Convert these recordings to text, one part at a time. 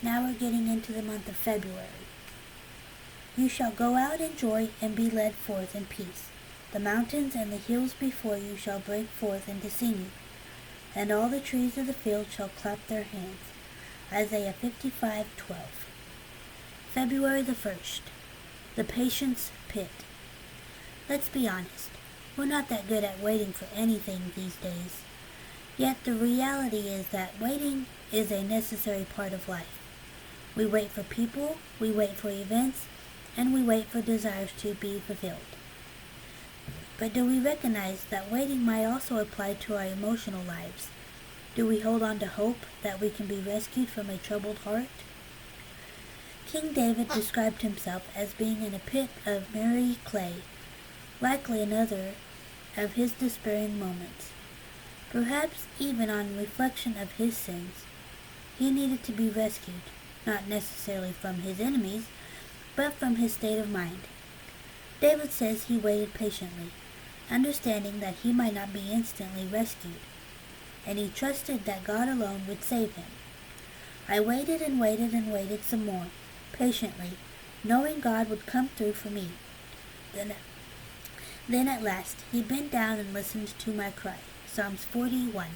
Now we're getting into the month of February. You shall go out in joy and be led forth in peace. The mountains and the hills before you shall break forth into singing, and all the trees of the field shall clap their hands. Isaiah 55:12. February the 1st. The Patience Pit. Let's be honest, we're not that good at waiting for anything these days. Yet the reality is that waiting is a necessary part of life. We wait for people, we wait for events, and we wait for desires to be fulfilled. But do we recognize that waiting might also apply to our emotional lives? Do we hold on to hope that we can be rescued from a troubled heart? King David described himself as being in a pit of miry clay, likely another of his despairing moments. Perhaps even on reflection of his sins, he needed to be rescued, not necessarily from his enemies, but from his state of mind. David says he waited patiently, understanding that he might not be instantly rescued, and he trusted that God alone would save him. I waited and waited and waited some more, patiently, knowing God would come through for me. Then at last, he bent down and listened to my cry. Psalms 41.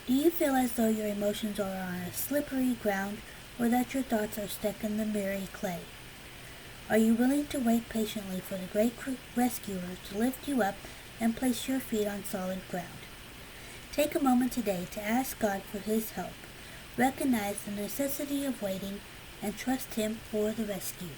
Do you feel as though your emotions are on a slippery ground, or that your thoughts are stuck in the miry clay? Are you willing to wait patiently for the great rescuer to lift you up and place your feet on solid ground? Take a moment today to ask God for his help. Recognize the necessity of waiting and trust him for the rescue.